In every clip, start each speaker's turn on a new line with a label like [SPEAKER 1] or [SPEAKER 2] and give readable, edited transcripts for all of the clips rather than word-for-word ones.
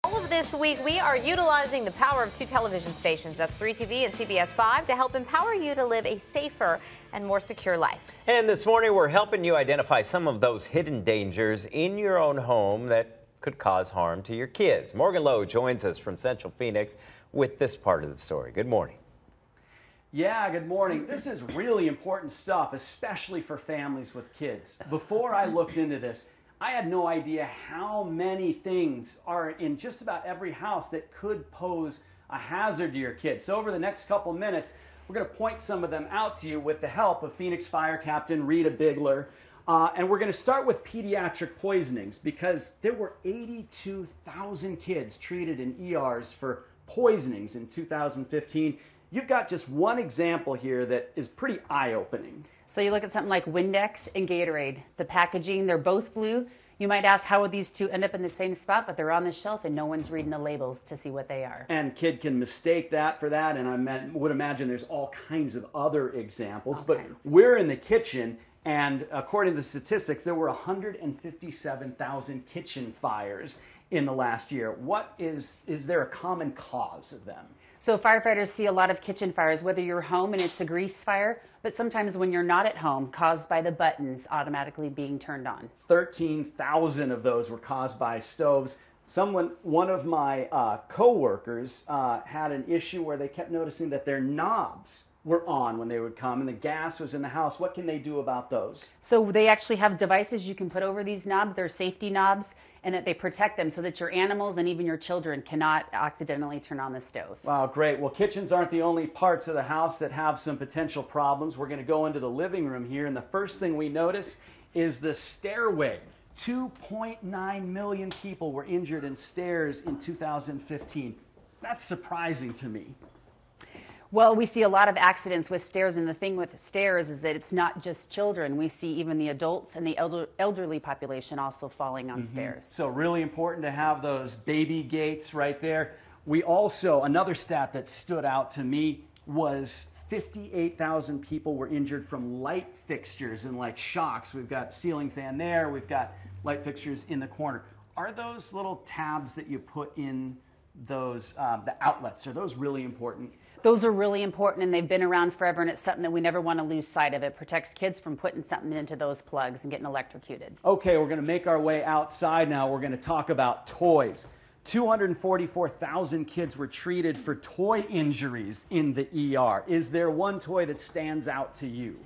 [SPEAKER 1] All of this week, we are utilizing the power of two television stations, that's 3TV and CBS 5, to help empower you to live a safer and more secure life.
[SPEAKER 2] And this morning, we're helping you identify some of those hidden dangers in your own home that could cause harm to your kids. Morgan Loew joins us from Central Phoenix with this part of the story. Good morning.
[SPEAKER 3] Yeah, good morning. This is really important stuff, especially for families with kids. Before I looked into this, I had no idea how many things are in just about every house that could pose a hazard to your kids. So over the next couple minutes, we're going to point some of them out to you with the help of Phoenix Fire Captain Rita Bigler. And we're going to start with pediatric poisonings because there were 82,000 kids treated in ERs for poisonings in 2015. You've got just one example here that is pretty eye-opening.
[SPEAKER 4] So you look at something like Windex and Gatorade. The packaging, they're both blue. You might ask, how would these two end up in the same spot? But they're on the shelf and no one's reading the labels to see what they are.
[SPEAKER 3] And kid can mistake that for that. And I would imagine there's all kinds of other examples. But we're in the kitchen, and according to the statistics, there were 157,000 kitchen fires in the last year. Is there a common cause of them?
[SPEAKER 4] So firefighters see a lot of kitchen fires, whether you're home and it's a grease fire, but sometimes when you're not at home, caused by the buttons automatically being turned on.
[SPEAKER 3] 13,000 of those were caused by stoves. One of my co-workers had an issue where they kept noticing that their knobs were on when they would come and the gas was in the house. What can they do about those?
[SPEAKER 4] So they actually have devices you can put over these knobs. They're safety knobs, and that they protect them so that your animals and even your children cannot accidentally turn on the stove.
[SPEAKER 3] Wow, great. Well, kitchens aren't the only parts of the house that have some potential problems. We're going to go into the living room here, and the first thing we notice is the stairway. 2.9 million people were injured in stairs in 2015. That's surprising to me.
[SPEAKER 4] Well, we see a lot of accidents with stairs, and the thing with the stairs is that it's not just children. We see even the adults and the elderly population also falling on stairs.
[SPEAKER 3] So really important to have those baby gates right there. We also, another stat that stood out to me was 58,000 people were injured from light fixtures and like shocks. We've got ceiling fan there, we've got light fixtures in the corner. Are those little tabs that you put in those, the outlets, are those really important?
[SPEAKER 4] Those are really important, and they've been around forever, and it's something that we never want to lose sight of. It protects kids from putting something into those plugs and getting electrocuted.
[SPEAKER 3] Okay, we're going to make our way outside now. We're going to talk about toys. 244,000 kids were treated for toy injuries in the ER. Is there one toy that stands out to you?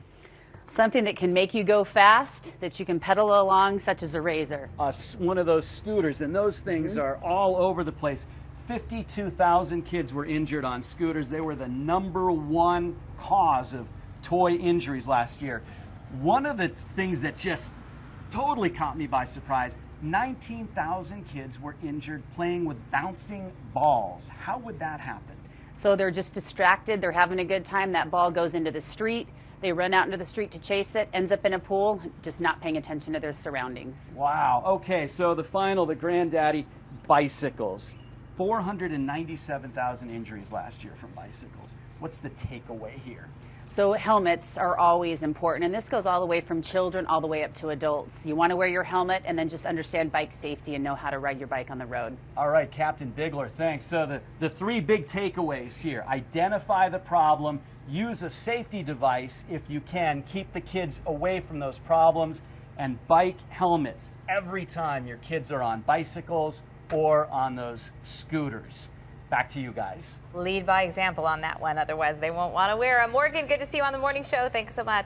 [SPEAKER 4] Something that can make you go fast, that you can pedal along, such as a razor.
[SPEAKER 3] One of those scooters, and those things are all over the place. 52,000 kids were injured on scooters. They were the #1 cause of toy injuries last year. One of the things that just totally caught me by surprise, 19,000 kids were injured playing with bouncing balls. How would that happen?
[SPEAKER 4] So they're just distracted, they're having a good time, that ball goes into the street, they run out into the street to chase it, ends up in a pool, just not paying attention to their surroundings.
[SPEAKER 3] Wow, okay, so the granddaddy, bicycles. 497,000 injuries last year from bicycles. What's the takeaway here?
[SPEAKER 4] So helmets are always important, and this goes all the way from children all the way up to adults. You want to wear your helmet and then just understand bike safety and know how to ride your bike on the road.
[SPEAKER 3] All right, Captain Bigler, thanks. So the three big takeaways here: identify the problem, use a safety device if you can, keep the kids away from those problems, and bike helmets every time your kids are on bicycles or on those scooters. Back to you guys.
[SPEAKER 1] Lead by example on that one, otherwise they won't want to wear them. Morgan, good to see you on the morning show. Thanks so much.